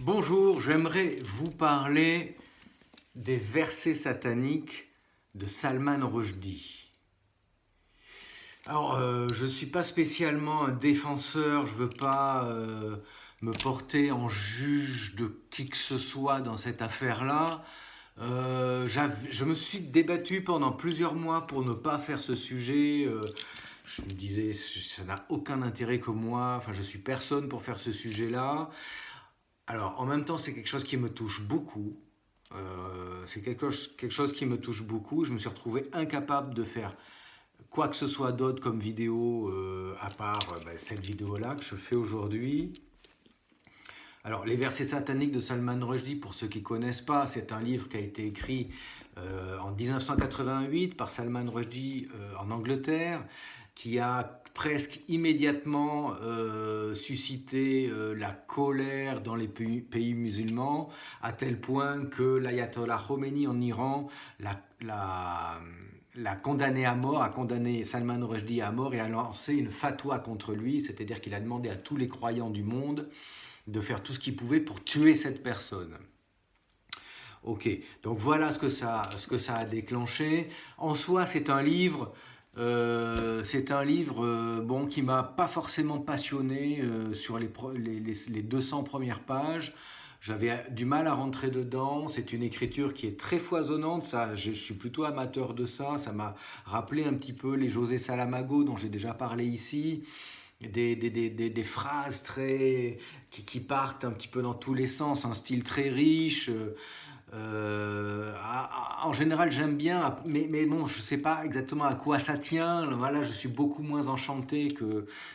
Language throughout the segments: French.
Bonjour, j'aimerais vous parler des versets sataniques de Salman Rushdie. Alors, je ne suis pas spécialement un défenseur, je ne veux pas me porter en juge de qui que ce soit dans cette affaire-là. Je me suis débattu pendant plusieurs mois pour ne pas faire ce sujet. Je me disais, ça n'a aucun intérêt que moi, enfin je suis personne pour faire ce sujet-là. Alors, en même temps, c'est quelque chose qui me touche beaucoup. C'est quelque chose qui me touche beaucoup. Je me suis retrouvé incapable de faire quoi que ce soit d'autre comme vidéo, à part cette vidéo-là que je fais aujourd'hui. Alors, les versets sataniques de Salman Rushdie, pour ceux qui ne connaissent pas, c'est un livre qui a été écrit en 1988 par Salman Rushdie en Angleterre, qui a presque immédiatement suscité la colère dans les pays musulmans, à tel point que l'ayatollah Khomeini en Iran l'a condamné à mort, a condamné Salman Rushdie à mort et a lancé une fatwa contre lui, c'est-à-dire qu'il a demandé à tous les croyants du monde de faire tout ce qu'ils pouvaient pour tuer cette personne. Ok, donc voilà ce que ça a déclenché. En soi, c'est un livre bon, qui m'a pas forcément passionné sur les 200 premières pages. J'avais du mal à rentrer dedans. C'est une écriture qui est très foisonnante. Ça, je suis plutôt amateur de ça. Ça m'a rappelé un petit peu les José Saramago dont j'ai déjà parlé ici. Des phrases qui partent un petit peu dans tous les sens, un style très riche. En général, j'aime bien, mais bon, je ne sais pas exactement à quoi ça tient. Voilà, je suis beaucoup moins enchanté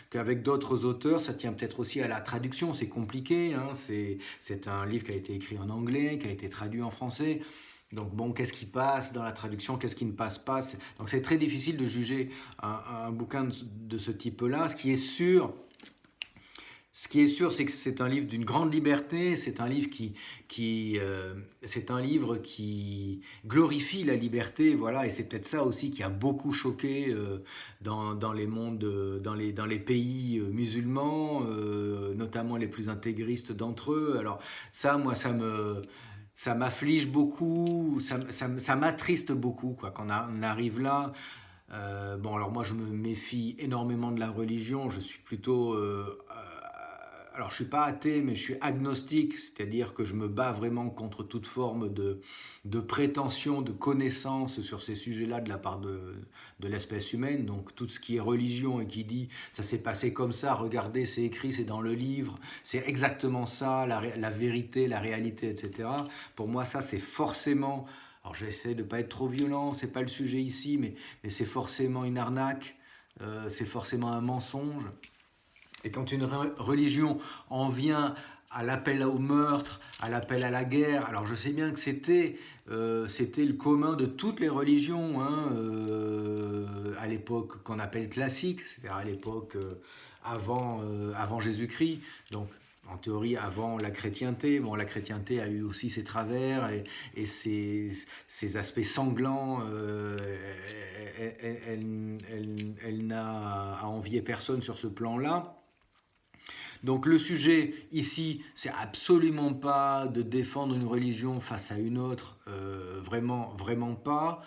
qu'avec d'autres auteurs. Ça tient peut-être aussi à la traduction, c'est compliqué. Hein. C'est un livre qui a été écrit en anglais, qui a été traduit en français. Donc bon, qu'est-ce qui passe dans la traduction, qu'est-ce qui ne passe pas. Donc c'est très difficile de juger un bouquin de ce type-là. Ce qui est sûr, c'est que c'est un livre d'une grande liberté, c'est un livre qui glorifie la liberté, voilà, et c'est peut-être ça aussi qui a beaucoup choqué dans les mondes, dans les pays musulmans, notamment les plus intégristes d'entre eux. Alors ça, moi, ça m'afflige beaucoup, ça m'attriste beaucoup, quoi, quand on arrive là. Bon, alors moi, je me méfie énormément de la religion. Je suis plutôt alors, je ne suis pas athée, mais je suis agnostique, c'est-à-dire que je me bats vraiment contre toute forme de prétention, de connaissance sur ces sujets-là de la part de l'espèce humaine. Donc, tout ce qui est religion et qui dit ça s'est passé comme ça, regardez, c'est écrit, c'est dans le livre, c'est exactement ça, la vérité, la réalité, etc. Pour moi, ça, c'est forcément. Alors, j'essaie de ne pas être trop violent, ce n'est pas le sujet ici, mais c'est forcément une arnaque, c'est forcément un mensonge. Et quand une religion en vient à l'appel au meurtre, à l'appel à la guerre, alors je sais bien que c'était le commun de toutes les religions, hein, à l'époque qu'on appelle classique, c'est-à-dire à l'époque avant Jésus-Christ, donc en théorie avant la chrétienté. Bon, la chrétienté a eu aussi ses travers et ses aspects sanglants. Elle n'a à envier personne sur ce plan-là. Donc le sujet ici, c'est absolument pas de défendre une religion face à une autre, vraiment, vraiment pas.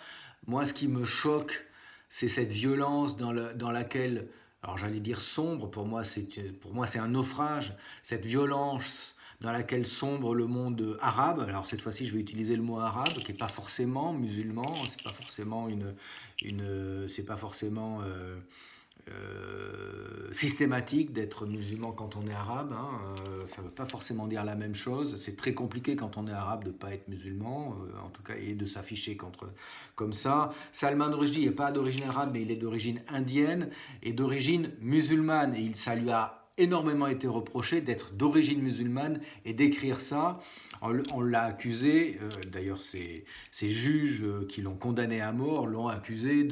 Moi, ce qui me choque, c'est cette violence dans laquelle, alors j'allais dire sombre, pour moi c'est un naufrage, cette violence dans laquelle sombre le monde arabe. Alors cette fois-ci, je vais utiliser le mot arabe, qui n'est pas forcément musulman, c'est pas forcément c'est pas forcément systématique d'être musulman quand on est arabe, hein, ça ne veut pas forcément dire la même chose. C'est très compliqué quand on est arabe de ne pas être musulman, en tout cas, et de s'afficher comme ça. Salman Rushdie n'est pas d'origine arabe, mais il est d'origine indienne et d'origine musulmane. Et ça lui a énormément été reproché d'être d'origine musulmane et d'écrire ça. On l'a accusé, d'ailleurs ces juges qui l'ont condamné à mort l'ont accusé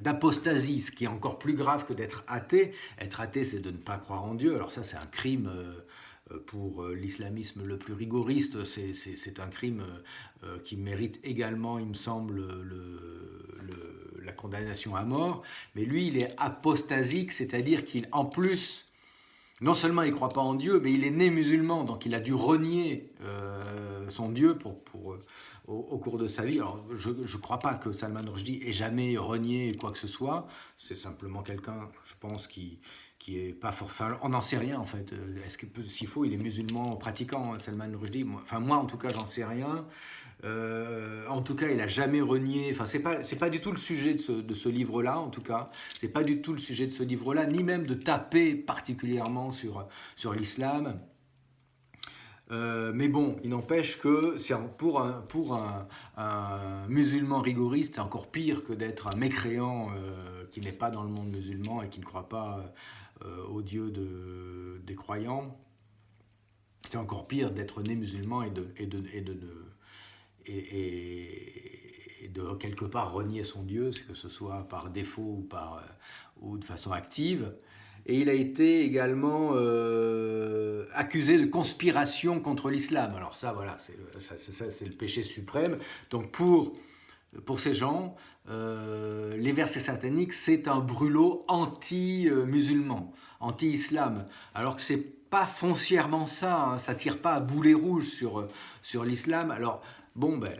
d'apostasie, ce qui est encore plus grave que d'être athée. Être athée, c'est de ne pas croire en Dieu. Alors ça, c'est un crime pour l'islamisme le plus rigoriste. C'est un crime qui mérite également, il me semble, la condamnation à mort. Mais lui, il est apostasique, c'est-à-dire qu'en plus non seulement il ne croit pas en Dieu, mais il est né musulman, donc il a dû renier son Dieu au cours de sa vie. Alors, je ne crois pas que Salman Rushdie ait jamais renié quoi que ce soit. C'est simplement quelqu'un, je pense, qui est pas fort. Enfin, on n'en sait rien en fait. Est-ce que s'il faut, il est musulman pratiquant, Salman Rushdie. Moi, en tout cas, j'en sais rien. En tout cas, il a jamais renié. Enfin, c'est pas du tout le sujet de ce livre-là. En tout cas, c'est pas du tout le sujet de ce livre-là, ni même de taper particulièrement sur l'islam. Mais bon, il n'empêche que pour un musulman rigoriste, c'est encore pire que d'être un mécréant qui n'est pas dans le monde musulman et qui ne croit pas au Dieu des croyants. C'est encore pire d'être né musulman et de quelque part renier son Dieu, que ce soit par défaut ou de façon active. Et il a été également accusé de conspiration contre l'islam. Alors ça, voilà, c'est le péché suprême. Donc pour ces gens, les versets sataniques, c'est un brûlot anti-musulman, anti-islam. Alors que c'est pas foncièrement ça, hein, ça tire pas à boulet rouge sur l'islam. Alors, bon, ben,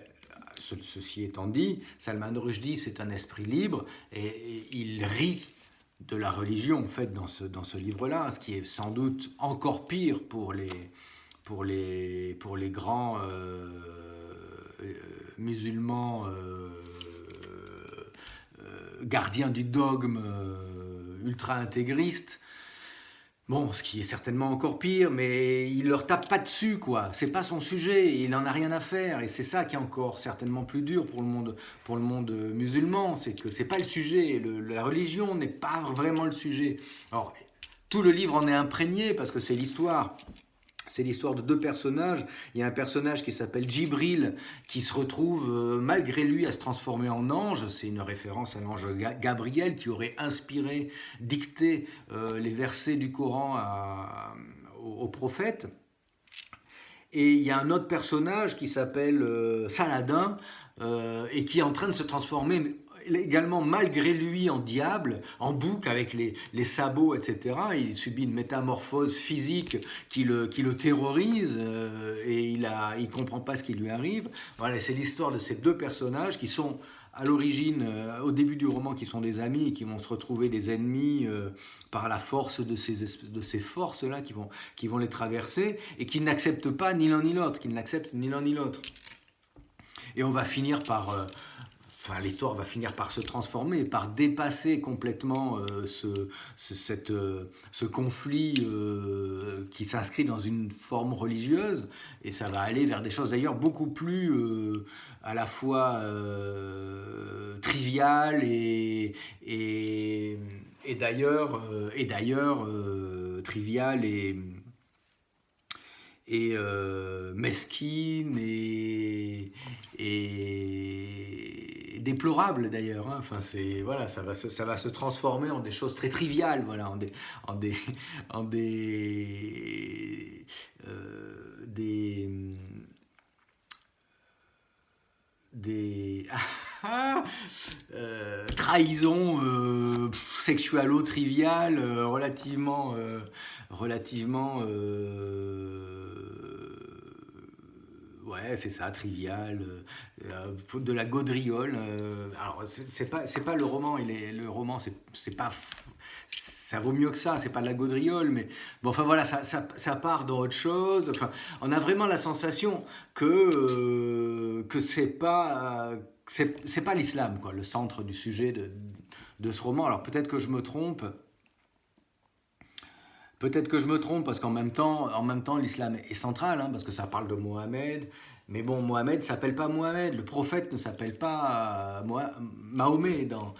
ceci étant dit, Salman Rushdie, c'est un esprit libre et il rit de la religion, en fait, dans ce livre-là, ce qui est sans doute encore pire pour les grands musulmans gardiens du dogme ultra-intégriste. Bon, ce qui est certainement encore pire, mais il leur tape pas dessus, quoi. C'est pas son sujet, il en a rien à faire, et c'est ça qui est encore certainement plus dur pour le monde musulman, c'est que c'est pas le sujet, la religion n'est pas vraiment le sujet. Alors, tout le livre en est imprégné parce que c'est l'histoire. C'est l'histoire de deux personnages. Il y a un personnage qui s'appelle Djibril, qui se retrouve malgré lui à se transformer en ange. C'est une référence à l'ange Gabriel qui aurait inspiré, dicté les versets du Coran au prophète. Et il y a un autre personnage qui s'appelle Saladin et qui est en train de se transformer également malgré lui en diable, en bouc avec les sabots, etc. Il subit une métamorphose physique qui le terrorise et il ne comprend pas ce qui lui arrive. Voilà, c'est l'histoire de ces deux personnages qui sont à l'origine, au début du roman, qui sont des amis et qui vont se retrouver des ennemis par la force de ces forces-là qui vont les traverser et qui n'acceptent pas ni l'un ni l'autre, Et on va finir par... l'histoire va finir par se transformer, par dépasser complètement ce conflit qui s'inscrit dans une forme religieuse, et ça va aller vers des choses d'ailleurs beaucoup plus à la fois triviales et d'ailleurs triviales et mesquine et déplorable d'ailleurs. Hein. Enfin, voilà, ça va se transformer en des choses très triviales, voilà, des trahisons sexualo-triviales relativement ouais, c'est ça, trivial, de la gaudriole. Alors, c'est pas le roman, le roman, c'est pas... Ça vaut mieux que ça, c'est pas de la gaudriole, mais bon, enfin voilà, ça part dans autre chose. Enfin, on a vraiment la sensation que c'est pas l'islam, quoi, le centre du sujet de ce roman. Alors peut-être que je me trompe. Peut-être que je me trompe parce qu'en même temps, l'islam est central, hein, parce que ça parle de Mohamed. Mais bon, Mohamed ne s'appelle pas Mohamed. Le prophète ne s'appelle pas Mahomet dans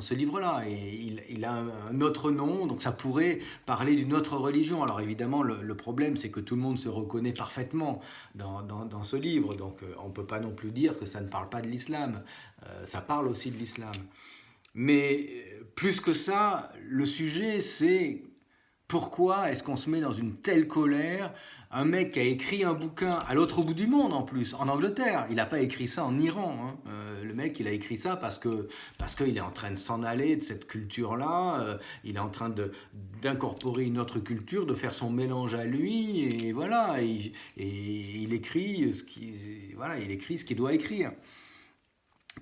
ce livre-là. Et il a un autre nom, donc ça pourrait parler d'une autre religion. Alors évidemment, le problème, c'est que tout le monde se reconnaît parfaitement dans ce livre. Donc on ne peut pas non plus dire que ça ne parle pas de l'islam. Ça parle aussi de l'islam. Mais plus que ça, le sujet, c'est... Pourquoi est-ce qu'on se met dans une telle colère un mec qui a écrit un bouquin à l'autre bout du monde en plus, en Angleterre. Il n'a pas écrit ça en Iran, hein. Le mec, il a écrit ça parce qu'il est en train de s'en aller de cette culture-là. Il est en train d'incorporer une autre culture, de faire son mélange à lui, et voilà. Et il écrit voilà, il écrit ce qu'il doit écrire.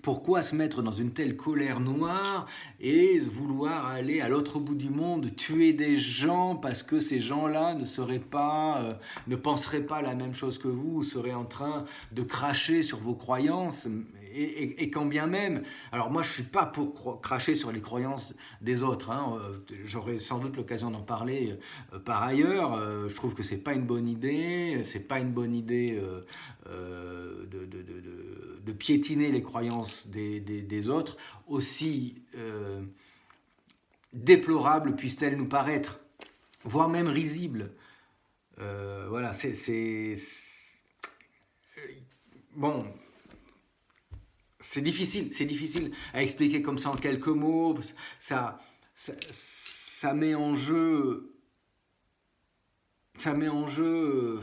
Pourquoi se mettre dans une telle colère noire et vouloir aller à l'autre bout du monde, tuer des gens parce que ces gens-là ne penseraient pas la même chose que vous, seraient en train de cracher sur vos croyances et quand bien même, alors moi je suis pas pour cracher sur les croyances des autres, hein, j'aurai sans doute l'occasion d'en parler par ailleurs, je trouve que c'est pas une bonne idée, c'est pas une bonne idée de piétiner les croyances des autres, aussi déplorables puissent-elles nous paraître, voire même risibles. Voilà, bon, c'est difficile à expliquer comme ça en quelques mots. Ça met en jeu, ça met en jeu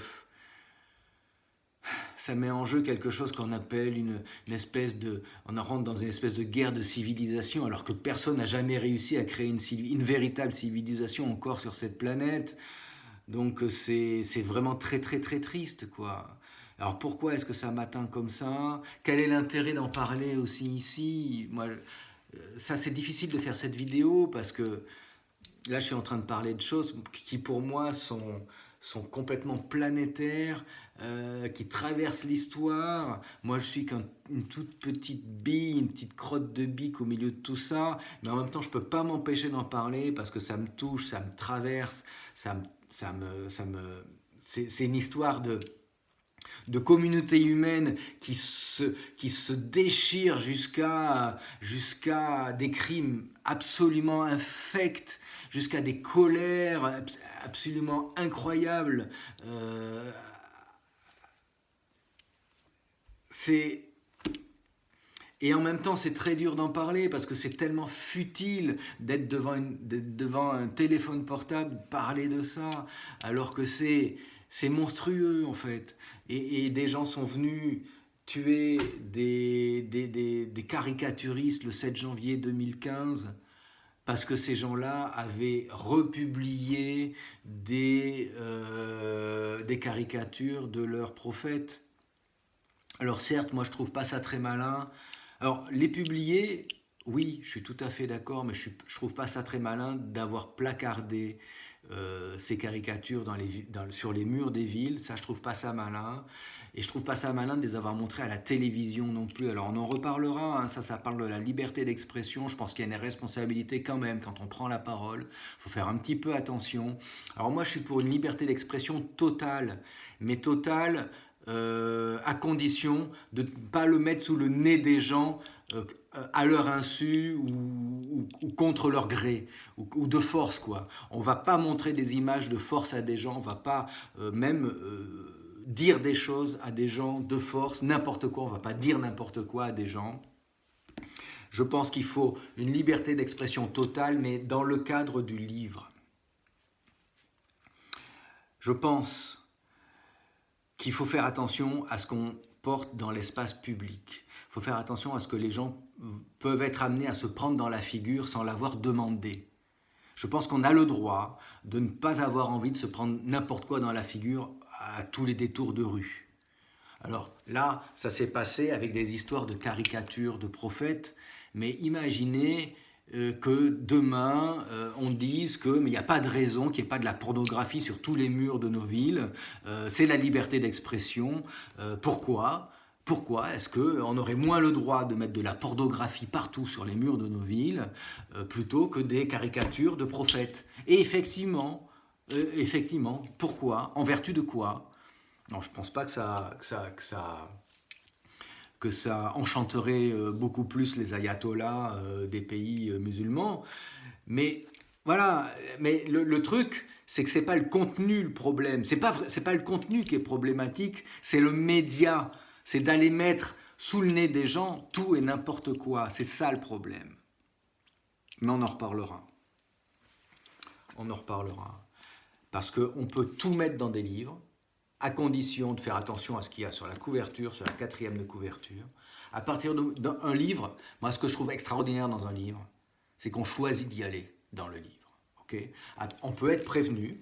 ça met en jeu quelque chose qu'on appelle une espèce de... On rentre dans une espèce de guerre de civilisation, alors que personne n'a jamais réussi à créer une véritable civilisation encore sur cette planète. Donc c'est vraiment très très très triste, quoi. Alors pourquoi est-ce que ça m'atteint comme ça? Quel est l'intérêt d'en parler aussi ici? Moi, ça c'est difficile de faire cette vidéo parce que là je suis en train de parler de choses qui pour moi sont complètement planétaires, qui traversent l'histoire. Moi, je suis qu'une toute petite bille, une petite crotte de bique au milieu de tout ça, mais en même temps, je ne peux pas m'empêcher d'en parler parce que ça me touche, ça me traverse, c'est une histoire de communautés humaines qui se déchirent jusqu'à des crimes absolument infects, jusqu'à des colères absolument incroyables. Et en même temps, c'est très dur d'en parler parce que c'est tellement futile d'être devant un téléphone portable, parler de ça, alors que c'est monstrueux en fait. Et des gens sont venus tuer des caricaturistes le 7 janvier 2015 parce que ces gens-là avaient republié des caricatures de leurs prophètes. Alors certes, moi je trouve pas ça très malin. Alors les publier, oui, je suis tout à fait d'accord, mais je trouve pas ça très malin d'avoir placardé ces caricatures sur les murs des villes. Ça, je trouve pas ça malin. Et je trouve pas ça malin de les avoir montrés à la télévision non plus. Alors on en reparlera, hein, ça parle de la liberté d'expression. Je pense qu'il y a une responsabilité quand même quand on prend la parole. Il faut faire un petit peu attention. Alors moi je suis pour une liberté d'expression totale, mais totale à condition de ne pas le mettre sous le nez des gens à leur insu ou contre leur gré, ou de force, quoi. On ne va pas montrer des images de force à des gens, on ne va pas même dire des choses à des gens de force, n'importe quoi, on ne va pas dire n'importe quoi à des gens. Je pense qu'il faut une liberté d'expression totale, mais dans le cadre du livre. Je pense qu'il faut faire attention à ce qu'on porte dans l'espace public. Il faut faire attention à ce que les gens peuvent être amenés à se prendre dans la figure sans l'avoir demandé. Je pense qu'on a le droit de ne pas avoir envie de se prendre n'importe quoi dans la figure à tous les détours de rue. Alors là, ça s'est passé avec des histoires de caricatures de prophètes, mais imaginez que demain on dise qu'il n'y a pas de raison qu'il n'y ait pas de la pornographie sur tous les murs de nos villes, c'est la liberté d'expression. Pourquoi est-ce qu'on aurait moins le droit de mettre de la pornographie partout sur les murs de nos villes plutôt que des caricatures de prophètes? Et effectivement, pourquoi? En vertu de quoi? Non, je ne pense pas que ça enchanterait beaucoup plus les ayatollahs des pays musulmans. Mais voilà, mais le truc, c'est que c'est pas le contenu le problème. C'est pas le contenu qui est problématique, c'est le média. C'est d'aller mettre sous le nez des gens tout et n'importe quoi. C'est ça le problème. Mais on en reparlera. On en reparlera. Parce qu'on peut tout mettre dans des livres. à condition de faire attention à ce qu'il y a sur la couverture, sur la quatrième de couverture. À partir d'un livre, moi ce que je trouve extraordinaire dans un livre, c'est qu'on choisit d'y aller dans le livre. Okay, on peut être prévenu,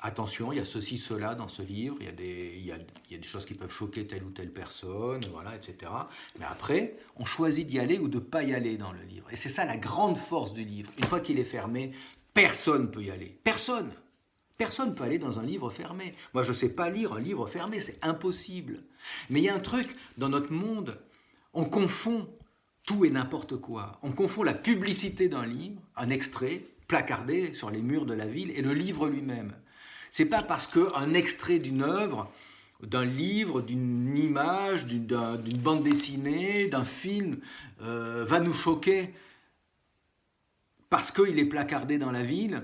attention, il y a ceci, cela dans ce livre, il y a des choses qui peuvent choquer telle ou telle personne, voilà, etc. Mais après, on choisit d'y aller ou de ne pas y aller dans le livre. Et c'est ça la grande force du livre. Une fois qu'il est fermé, personne ne peut y aller. Personne. Personne ne peut aller dans un livre fermé. Moi, je ne sais pas lire un livre fermé, c'est impossible. Mais il y a un truc, dans notre monde, on confond tout et n'importe quoi. On confond la publicité d'un livre, un extrait, placardé sur les murs de la ville, et le livre lui-même. C'est pas parce qu'un extrait d'une œuvre, d'un livre, d'une image, d'une bande dessinée, d'un film va nous choquer parce qu'il est placardé dans la ville,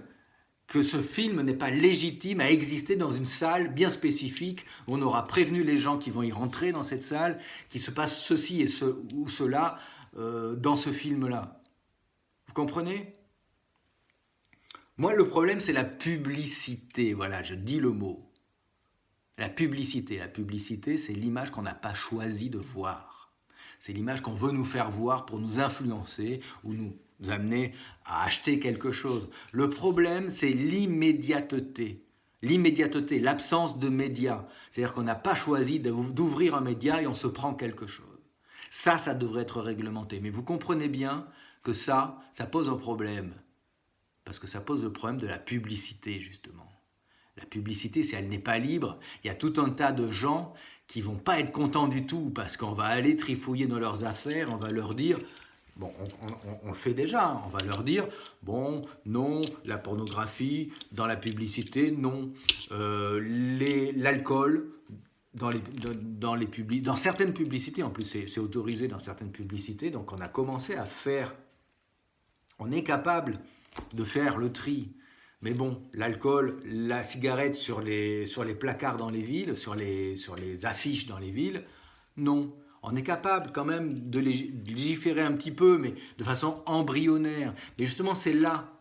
que ce film n'est pas légitime à exister dans une salle bien spécifique où on aura prévenu les gens qui vont y rentrer dans cette salle, qu'il se passe ceci et ou cela dans ce film-là. Vous comprenez ? Moi, le problème, c'est la publicité. Voilà, je dis le mot. La publicité, c'est l'image qu'on n'a pas choisi de voir. C'est l'image qu'on veut nous faire voir pour nous influencer ou nous amener à acheter quelque chose. Le problème, c'est l'immédiateté. L'immédiateté, l'absence de médias. C'est-à-dire qu'on n'a pas choisi d'ouvrir un média et on se prend quelque chose. Ça devrait être réglementé. Mais vous comprenez bien que ça pose un problème. Parce que ça pose le problème de la publicité, justement. La publicité, si elle n'est pas libre, il y a tout un tas de gens qui ne vont pas être contents du tout parce qu'on va aller trifouiller dans leurs affaires, on va leur dire, bon, on le fait déjà, on va leur dire, bon, non, la pornographie, dans la publicité, non, l'alcool, dans certaines publicités, en plus c'est autorisé dans certaines publicités, donc on a commencé à faire, on est capable de faire le tri. Mais bon, l'alcool, la cigarette sur les placards dans les villes, sur les affiches dans les villes, non. On est capable quand même de légiférer un petit peu, mais de façon embryonnaire. Mais justement, c'est là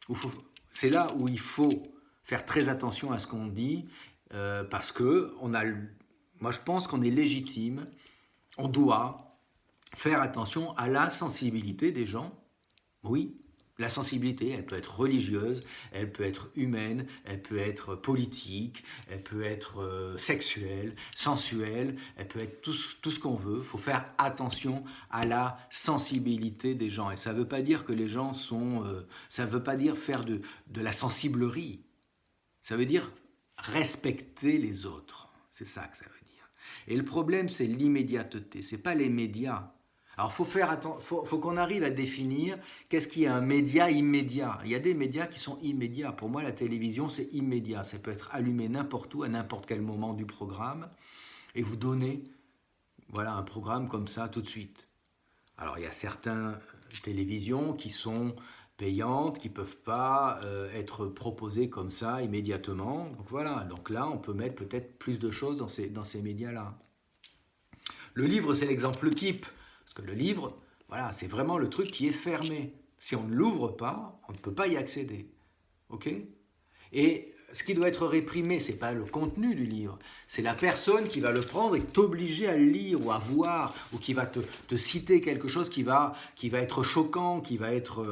où il faut faire très attention à ce qu'on dit, parce que moi je pense qu'on est légitime, on doit faire attention à la sensibilité des gens, oui. La sensibilité, elle peut être religieuse, elle peut être humaine, elle peut être politique, elle peut être sexuelle, sensuelle, elle peut être tout ce qu'on veut. Il faut faire attention à la sensibilité des gens. Et ça ne veut pas dire que les gens sont... ça ne veut pas dire faire de la sensiblerie. Ça veut dire respecter les autres. C'est ça que ça veut dire. Et le problème, c'est l'immédiateté. Ce n'est pas les médias. Alors, faut qu'on arrive à définir qu'est-ce qui est un média immédiat. Il y a des médias qui sont immédiats. Pour moi, la télévision, c'est immédiat. Ça peut être allumé n'importe où, à n'importe quel moment du programme, et vous donner un programme comme ça tout de suite. Alors, il y a certaines télévisions qui sont payantes, qui ne peuvent pas être proposées comme ça immédiatement. Donc voilà, donc là, on peut mettre peut-être plus de choses dans ces médias-là. Le livre, c'est l'exemple type. Parce que le livre, voilà, c'est vraiment le truc qui est fermé. Si on ne l'ouvre pas, on ne peut pas y accéder. Ok ? Et ce qui doit être réprimé, ce n'est pas le contenu du livre, c'est la personne qui va le prendre et t'obliger à le lire ou à voir, ou qui va te citer quelque chose qui va être choquant, qui va être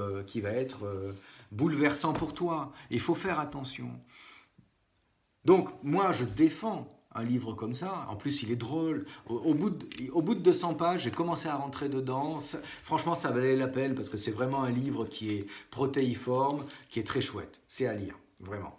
bouleversant pour toi. Il faut faire attention. Donc, moi, je défends un livre comme ça. En plus, il est drôle. Au bout de 200 pages, j'ai commencé à rentrer dedans. Franchement, ça valait la peine parce que c'est vraiment un livre qui est protéiforme, qui est très chouette. C'est à lire, vraiment.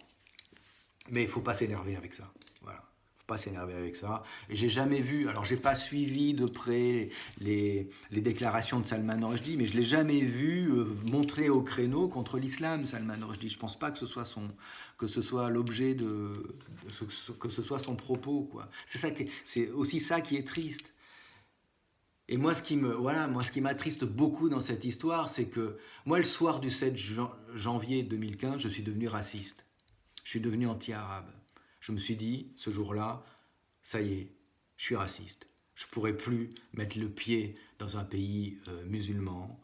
Mais il ne faut pas s'énerver avec ça. Voilà. Il ne faut pas s'énerver avec ça. Et j'ai jamais vu, alors j'ai pas suivi de près les déclarations de Salman Rushdie, mais je l'ai jamais vu montrer au créneau contre l'islam, Salman Rushdie. Je pense pas que ce soit l'objet que ce soit son propos, quoi. C'est aussi ça qui est triste. Et moi, ce qui m'attriste beaucoup dans cette histoire, c'est que moi, le soir du 7 janvier 2015, je suis devenu raciste. Je suis devenu anti-arabe. Je me suis dit, ce jour-là, ça y est, je suis raciste. Je ne pourrai plus mettre le pied dans un pays musulman.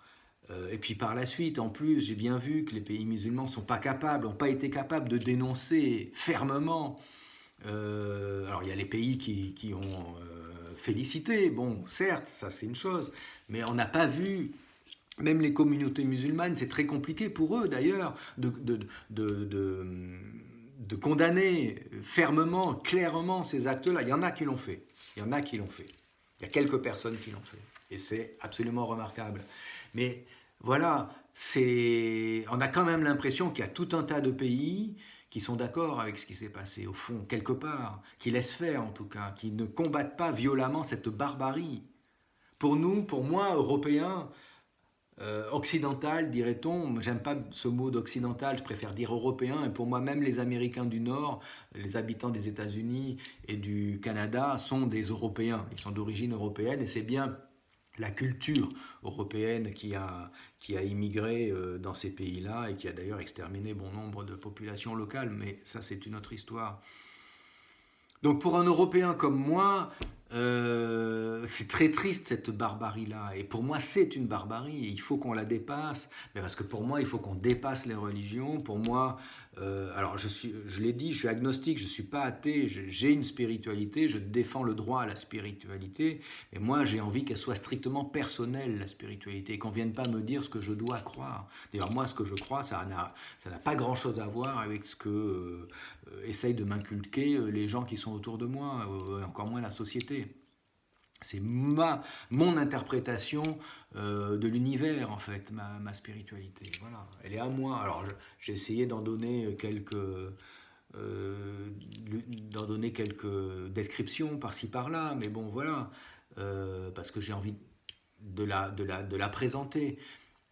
Et puis par la suite, en plus, j'ai bien vu que les pays musulmans n'ont pas été capables de dénoncer fermement Alors il y a les pays qui ont félicité, bon, certes, ça c'est une chose, mais on n'a pas vu, même les communautés musulmanes, c'est très compliqué pour eux d'ailleurs de, de, de condamner fermement, clairement ces actes-là. Il y en a qui l'ont fait, il y en a qui l'ont fait, il y a quelques personnes qui l'ont fait, et c'est absolument remarquable. Mais voilà, on a quand même l'impression qu'il y a tout un tas de pays qui sont d'accord avec ce qui s'est passé, au fond, quelque part, qui laissent faire en tout cas, qui ne combattent pas violemment cette barbarie. Pour nous, pour moi, Européens, occidental, dirait-on, j'aime pas ce mot d'occidental, je préfère dire européen, et pour moi, même les Américains du Nord, les habitants des États-Unis et du Canada sont des Européens, ils sont d'origine européenne, et c'est bien la culture européenne qui a immigré dans ces pays-là et qui a d'ailleurs exterminé bon nombre de populations locales, mais ça c'est une autre histoire. Donc pour un Européen comme moi, c'est très triste cette barbarie-là. Et pour moi, c'est une barbarie. Et il faut qu'on la dépasse. Mais parce que pour moi, il faut qu'on dépasse les religions. Pour moi, alors je l'ai dit, je suis agnostique, je ne suis pas athée. J'ai une spiritualité, je défends le droit à la spiritualité. Et moi, j'ai envie qu'elle soit strictement personnelle, la spiritualité. Et qu'on ne vienne pas me dire ce que je dois croire. D'ailleurs, moi, ce que je crois, ça n'a pas grand-chose à voir avec ce que essayent de m'inculquer les gens qui sont autour de moi, encore moins la société. C'est mon interprétation de l'univers, en fait, ma spiritualité. Voilà, elle est à moi. Alors, j'ai essayé d'en donner quelques descriptions par-ci par-là, mais bon, voilà, parce que j'ai envie de la présenter.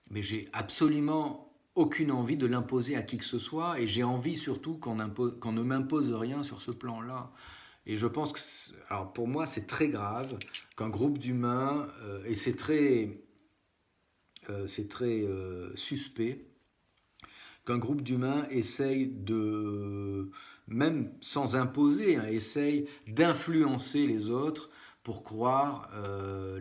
Mais j'ai absolument aucune envie de l'imposer à qui que ce soit, et j'ai envie surtout qu'on ne m'impose rien sur ce plan-là. Et je pense que, alors pour moi, c'est très grave qu'un groupe d'humains, et c'est très suspect, qu'un groupe d'humains essaye de, même sans imposer, hein, essaye d'influencer les autres pour croire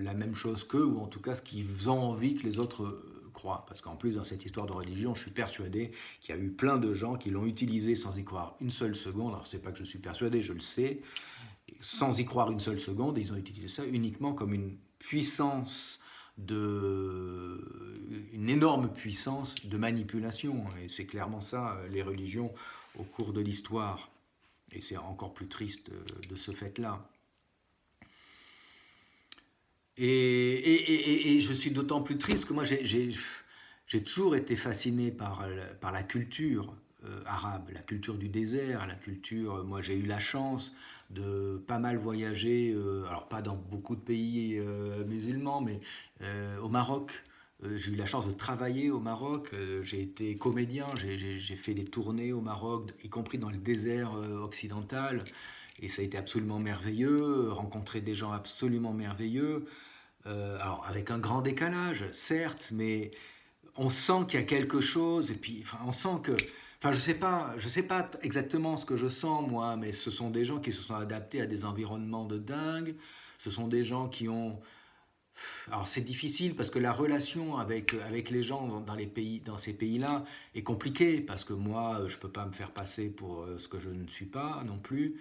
la même chose qu'eux, ou en tout cas ce qu'ils ont envie que les autres croient. Parce qu'en plus, dans cette histoire de religion, je suis persuadé qu'il y a eu plein de gens qui l'ont utilisé sans y croire une seule seconde. Alors, c'est pas que je suis persuadé, je le sais. Sans y croire une seule seconde, ils ont utilisé ça uniquement comme une puissance une énorme puissance de manipulation. Et c'est clairement ça, les religions, au cours de l'histoire. Et c'est encore plus triste de ce fait-là. Et je suis d'autant plus triste que moi, j'ai toujours été fasciné par la culture arabe, la culture du désert, la culture... Moi, j'ai eu la chance de pas mal voyager, alors pas dans beaucoup de pays musulmans, mais au Maroc. J'ai eu la chance de travailler au Maroc, j'ai été comédien, j'ai fait des tournées au Maroc, y compris dans le désert occidental, et ça a été absolument merveilleux, rencontrer des gens absolument merveilleux, alors avec un grand décalage, certes, mais on sent qu'il y a quelque chose, et puis enfin, on sent que... Enfin, je sais pas exactement ce que je sens, moi, mais ce sont des gens qui se sont adaptés à des environnements de dingue, ce sont des gens qui ont... Alors c'est difficile parce que la relation avec les gens dans ces pays-là est compliquée, parce que moi, je ne peux pas me faire passer pour ce que je ne suis pas non plus.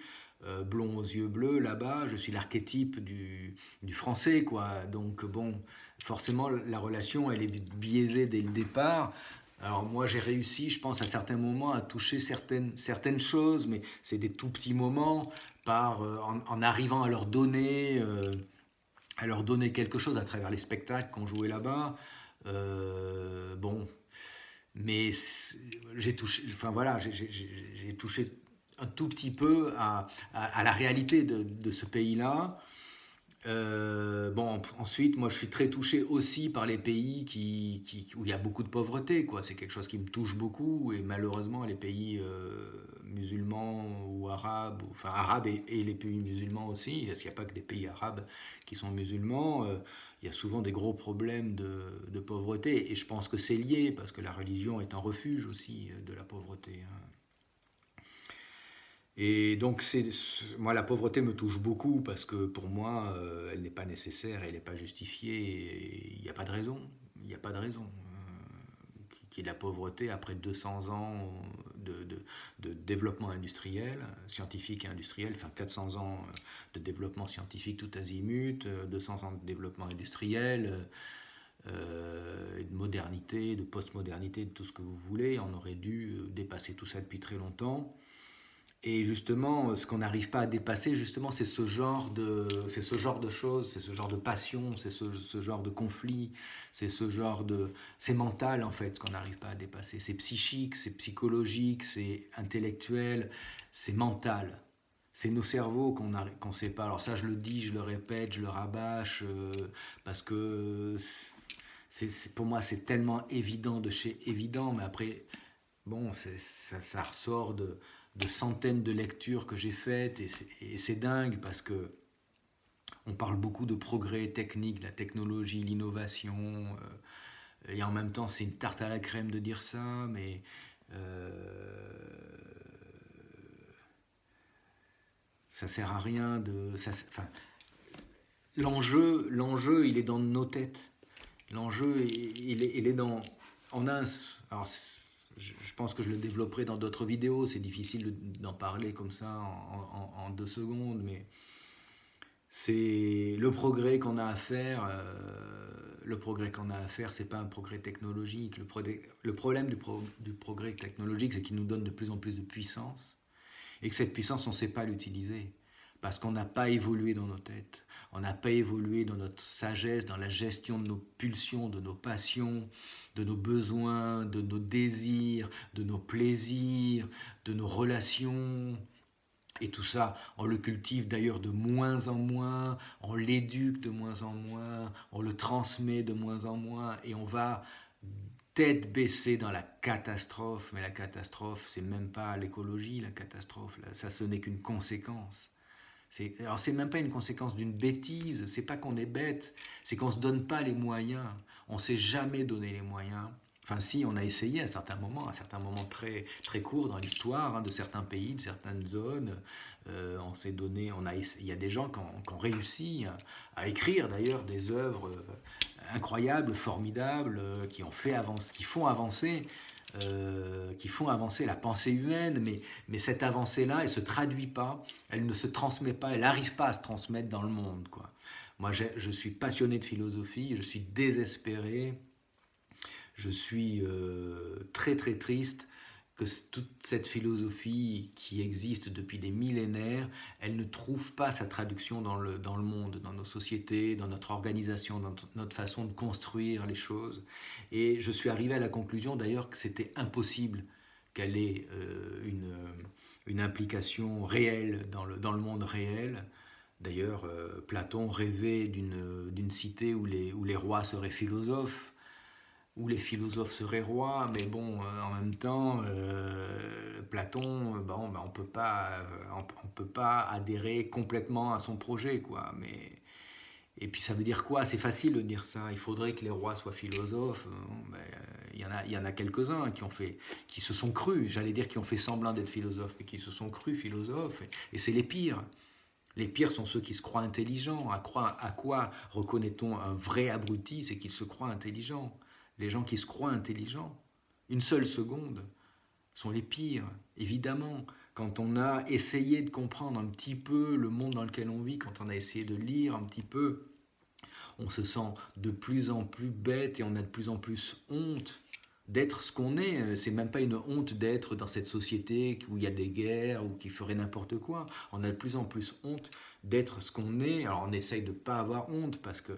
Blond aux yeux bleus, là-bas, je suis l'archétype du français, quoi. Donc bon, forcément, la relation, elle est biaisée dès le départ. Alors moi, j'ai réussi, je pense, à certains moments à toucher certaines choses, mais c'est des tout petits moments, en arrivant à leur donner quelque chose à travers les spectacles qu'on jouait là-bas. Bon, mais j'ai touché, enfin voilà, j'ai touché un tout petit peu à la réalité de ce pays-là. Bon, ensuite, moi, je suis très touché aussi par les pays où il y a beaucoup de pauvreté, quoi. C'est quelque chose qui me touche beaucoup, et malheureusement, les pays musulmans ou arabes, enfin arabes et les pays musulmans aussi, parce qu'il n'y a pas que des pays arabes qui sont musulmans, il y a souvent des gros problèmes de pauvreté, et je pense que c'est lié, parce que la religion est un refuge aussi de la pauvreté, hein. Et donc, moi, la pauvreté me touche beaucoup parce que pour moi, elle n'est pas nécessaire, elle n'est pas justifiée, et il n'y a pas de raison. Il n'y a pas de raison qui est la pauvreté après 200 ans de développement industriel, scientifique et industriel, enfin 400 ans de développement scientifique tout azimut, 200 ans de développement industriel, et de modernité, de postmodernité, de tout ce que vous voulez. On aurait dû dépasser tout ça depuis très longtemps. Et justement, ce qu'on n'arrive pas à dépasser, justement, c'est ce genre de choses, c'est ce genre de passion, c'est ce genre de conflit, c'est mental en fait, ce qu'on n'arrive pas à dépasser. C'est psychique, c'est psychologique, c'est intellectuel, c'est mental. C'est nos cerveaux qu'on sait pas. Alors ça, je le dis, je le répète, je le rabâche, parce que pour moi, c'est tellement évident de chez évident, mais après, bon, ça ressort de centaines de lectures que j'ai faites et c'est dingue parce que on parle beaucoup de progrès technique, la technologie, l'innovation, et en même temps c'est une tarte à la crème de dire ça, mais ça sert à rien enfin, l'enjeu il est dans nos têtes. L'enjeu il est dans on a un, alors je pense que je le développerai dans d'autres vidéos, c'est difficile d'en parler comme ça en 2 secondes, mais c'est le progrès qu'on a à faire. Le progrès qu'on a à faire, c'est pas un progrès technologique. Le problème du progrès technologique, c'est qu'il nous donne de plus en plus de puissance et que cette puissance, on ne sait pas l'utiliser parce qu'on n'a pas évolué dans nos têtes, on n'a pas évolué dans notre sagesse, dans la gestion de nos pulsions, de nos passions, de nos besoins, de nos désirs, de nos plaisirs, de nos relations. Et tout ça, on le cultive d'ailleurs de moins en moins, on l'éduque de moins en moins, on le transmet de moins en moins, et on va tête baissée dans la catastrophe. Mais la catastrophe, c'est même pas l'écologie, la catastrophe, là, ça ce n'est qu'une conséquence. Alors c'est même pas une conséquence d'une bêtise, c'est pas qu'on est bête, c'est qu'on se donne pas les moyens, on s'est jamais donné les moyens. Enfin si, on a essayé à certains moments très, très courts dans l'histoire, de certains pays, de certaines zones, on s'est donné, il y a des gens qui ont réussi à écrire d'ailleurs des œuvres incroyables, formidables, qui font avancer la pensée humaine, mais cette avancée-là, elle ne se traduit pas, elle ne se transmet pas, elle n'arrive pas à se transmettre dans le monde, quoi. Moi, je suis passionné de philosophie, je suis désespéré, je suis très très triste que toute cette philosophie qui existe depuis des millénaires, elle ne trouve pas sa traduction dans le monde, dans nos sociétés, dans notre organisation, dans notre façon de construire les choses. Et je suis arrivé à la conclusion d'ailleurs que c'était impossible qu'elle ait une implication réelle dans le monde réel. D'ailleurs, Platon rêvait d'une cité où les rois seraient philosophes, où les philosophes seraient rois, mais bon, en même temps, Platon, bon, ben, on peut pas adhérer complètement à son projet, quoi. Et puis ça veut dire quoi? C'est facile de dire ça. Il faudrait que les rois soient philosophes. Bon, ben, il y en a quelques-uns qui se sont crus, j'allais dire qui ont fait semblant d'être philosophes, mais qui se sont crus philosophes. Et c'est les pires. Les pires sont ceux qui se croient intelligents. À quoi reconnaît-on un vrai abruti? C'est qu'il se croit intelligent. Les gens qui se croient intelligents, une seule seconde, sont les pires, évidemment. Quand on a essayé de comprendre un petit peu le monde dans lequel on vit, quand on a essayé de lire un petit peu, on se sent de plus en plus bête et on a de plus en plus honte d'être ce qu'on est. C'est même pas une honte d'être dans cette société où il y a des guerres ou qui ferait n'importe quoi. On a de plus en plus honte d'être ce qu'on est. Alors on essaye de ne pas avoir honte parce que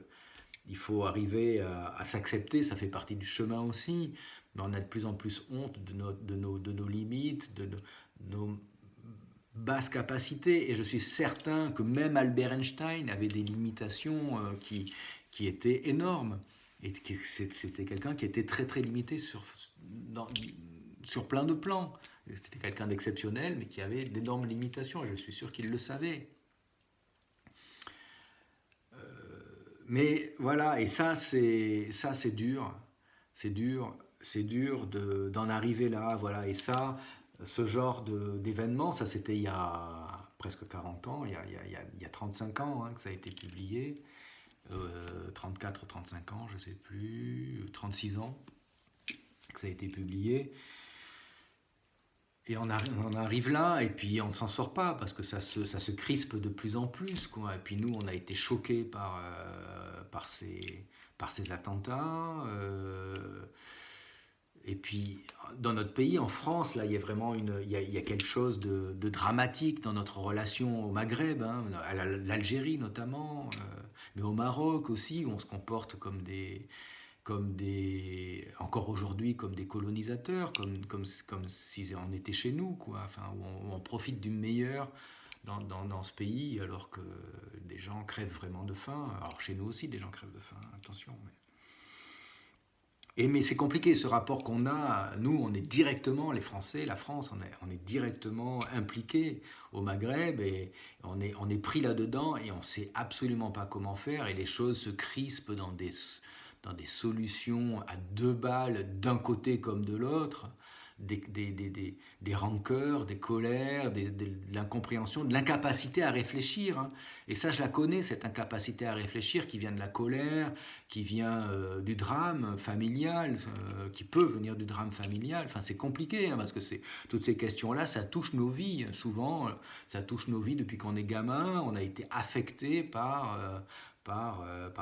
il faut arriver à s'accepter, ça fait partie du chemin aussi, mais on a de plus en plus honte de nos limites, de nos basses capacités, et je suis certain que même Albert Einstein avait des limitations qui étaient énormes, et c'était quelqu'un qui était très très limité sur plein de plans. C'était quelqu'un d'exceptionnel, mais qui avait d'énormes limitations, et je suis sûr qu'il le savait. Mais voilà, et ça c'est dur, c'est dur d'en arriver là, voilà. Et ça, ce genre d'événement, ça c'était il y a presque 40 ans, il y a 35 ans que ça a été publié, 34, 35 ans, je sais plus, 36 ans, que ça a été publié. Et on arrive là, et puis on ne s'en sort pas, parce que ça se crispe de plus en plus, quoi. Et puis nous, on a été choqués par ces attentats. Et puis, dans notre pays, en France, là, il y a vraiment il y a quelque chose de dramatique dans notre relation au Maghreb, hein, à l'Algérie notamment, mais au Maroc aussi, où on se comporte encore aujourd'hui, comme des colonisateurs, comme si on était chez nous, quoi. Enfin, où on profite du meilleur dans ce pays, alors que des gens crèvent vraiment de faim. Alors chez nous aussi, des gens crèvent de faim, attention. Mais c'est compliqué ce rapport qu'on a. Nous, on est directement, les Français, la France, on est directement impliqués au Maghreb, et on est pris là-dedans, et on ne sait absolument pas comment faire, et les choses se crispent dans des solutions à deux balles, d'un côté comme de l'autre, des rancœurs, des colères, de l'incompréhension, de l'incapacité à réfléchir, hein. Et ça, je la connais, cette incapacité à réfléchir qui vient de la colère, qui vient du drame familial, qui peut venir du drame familial. Enfin, c'est compliqué, hein, parce que toutes ces questions-là, ça touche nos vies. Souvent, ça touche nos vies depuis qu'on est gamin. On a été affecté par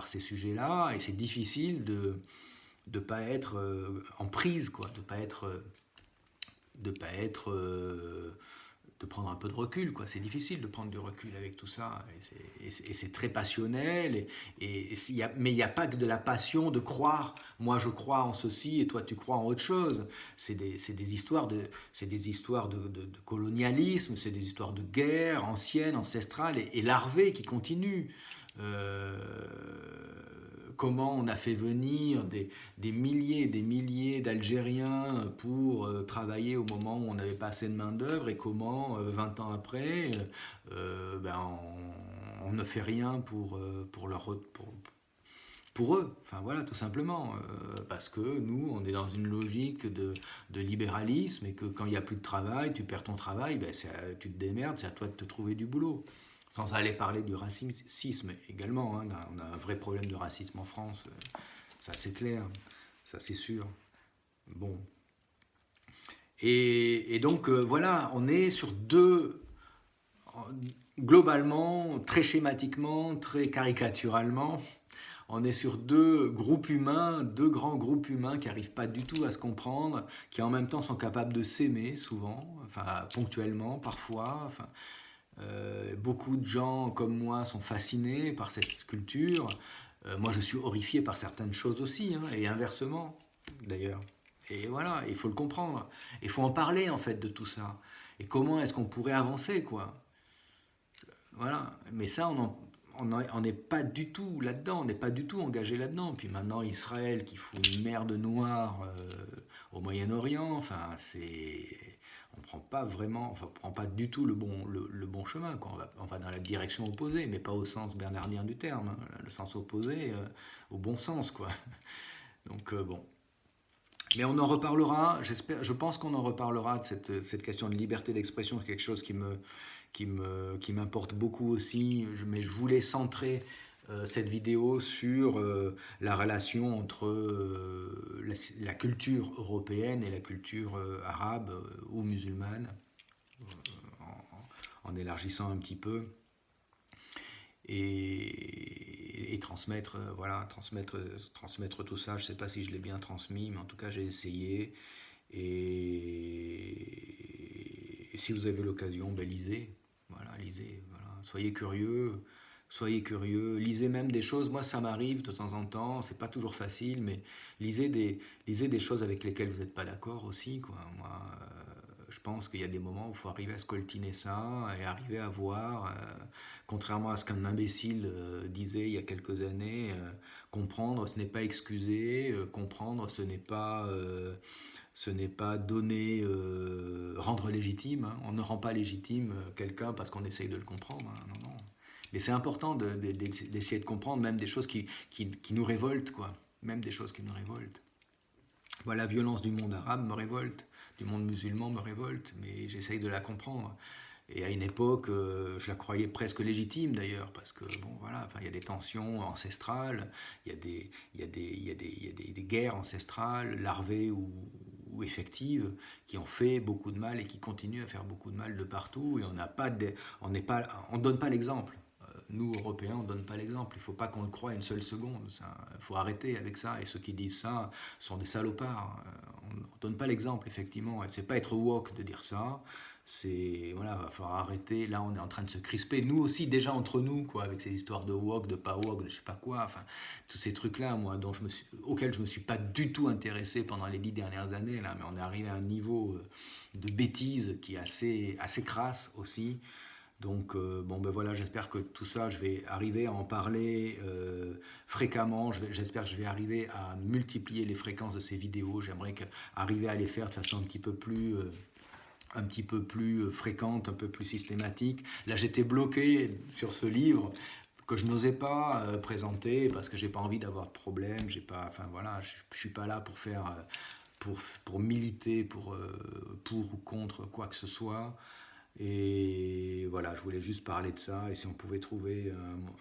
ces sujets-là, et c'est difficile de ne pas être en prise, quoi, de prendre un peu de recul, quoi. C'est difficile de prendre du recul avec tout ça, et c'est très passionnel, mais il n'y a pas que de la passion de croire, moi je crois en ceci et toi tu crois en autre chose. C'est des histoires de colonialisme, c'est des histoires de guerre anciennes, ancestrales et larvées qui continuent. Euh, Comment on a fait venir des milliers et des milliers d'Algériens pour travailler au moment où on n'avait pas assez de main-d'œuvre, et comment, 20 ans après, on ne fait rien pour eux. Enfin voilà, tout simplement. Parce que nous, on est dans une logique de libéralisme, et que quand il n'y a plus de travail, tu perds ton travail, tu te démerdes, c'est à toi de te trouver du boulot. Sans aller parler du racisme également, hein. On a un vrai problème de racisme en France, ça c'est clair, ça c'est sûr. Bon. Et donc voilà, on est sur globalement, très schématiquement, très caricaturalement, on est sur deux groupes humains, deux grands groupes humains qui n'arrivent pas du tout à se comprendre, qui en même temps sont capables de s'aimer souvent, enfin ponctuellement parfois, enfin. Beaucoup de gens comme moi sont fascinés par cette sculpture. Moi, je suis horrifié par certaines choses aussi, hein, et inversement, d'ailleurs. Et voilà, il faut le comprendre. Il faut en parler, en fait, de tout ça. Et comment est-ce qu'on pourrait avancer, quoi. Voilà. Mais ça, on n'est pas du tout là-dedans, on n'est pas du tout engagé là-dedans. Puis maintenant, Israël qui fout une merde noire au Moyen-Orient, enfin, on prend pas vraiment, enfin, on prend pas du tout le bon chemin, quoi. On va dans la direction opposée, mais pas au sens bernardien du terme, hein, le sens opposé au bon sens, quoi. Donc bon. Mais on en reparlera, je pense qu'on en reparlera de cette question de liberté d'expression, c'est quelque chose qui m'importe beaucoup aussi, mais je voulais centrer cette vidéo sur la relation entre la culture européenne et la culture arabe ou musulmane, en élargissant un petit peu, et transmettre, voilà, transmettre tout ça. Je ne sais pas si je l'ai bien transmis, mais en tout cas j'ai essayé. Et si vous avez l'occasion, lisez. Voilà, lisez. Voilà. Soyez curieux. Lisez même des choses. Moi, ça m'arrive de temps en temps. C'est pas toujours facile, mais lisez des choses avec lesquelles vous n'êtes pas d'accord aussi, quoi. Moi, je pense qu'il y a des moments où il faut arriver à scoltiner ça et arriver à voir, contrairement à ce qu'un imbécile disait il y a quelques années, comprendre, ce n'est pas excuser. Comprendre, ce n'est pas donner, rendre légitime, hein. On ne rend pas légitime quelqu'un parce qu'on essaye de le comprendre, hein. Non, non. Mais c'est important d'essayer de comprendre même des choses qui nous révoltent, quoi. Même des choses qui nous révoltent. Voilà, la violence du monde arabe me révolte, du monde musulman me révolte, mais j'essaye de la comprendre. Et à une époque, je la croyais presque légitime d'ailleurs, parce que bon, voilà, enfin, il y a des tensions ancestrales, il y a des guerres ancestrales, larvées ou effectives qui ont fait beaucoup de mal et qui continuent à faire beaucoup de mal de partout. Et on n'a pas on donne pas l'exemple. Nous, Européens, on ne donne pas l'exemple. Il ne faut pas qu'on le croie une seule seconde. Il faut arrêter avec ça. Et ceux qui disent ça sont des salopards. On ne donne pas l'exemple, effectivement. C'est pas être woke de dire ça. C'est voilà, va falloir arrêter. Là, on est en train de se crisper. Nous aussi, déjà entre nous, quoi, avec ces histoires de woke, de pas woke, de je sais pas quoi. Enfin, tous ces trucs-là, moi, auxquels je me suis pas du tout intéressé pendant les 10 dernières années. Là, mais on est arrivé à un niveau de bêtise qui est assez crasse aussi. Donc, bon, ben voilà, j'espère que tout ça, je vais arriver à en parler fréquemment. J'espère que je vais arriver à multiplier les fréquences de ces vidéos. J'aimerais arriver à les faire de façon un petit peu plus fréquente, un peu plus systématique. Là, j'étais bloqué sur ce livre que je n'osais pas présenter parce que j'ai pas envie d'avoir de problème. J'ai pas, enfin voilà, je suis pas là pour faire, pour militer pour ou contre quoi que ce soit. Et voilà, je voulais juste parler de ça. Et si on pouvait trouver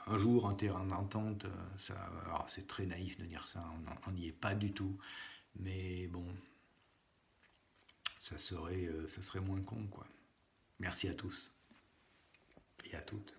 un jour un terrain d'entente, ça, alors c'est très naïf de dire ça, on n'y est pas du tout. Mais bon, ça serait moins con, quoi. Merci à tous et à toutes.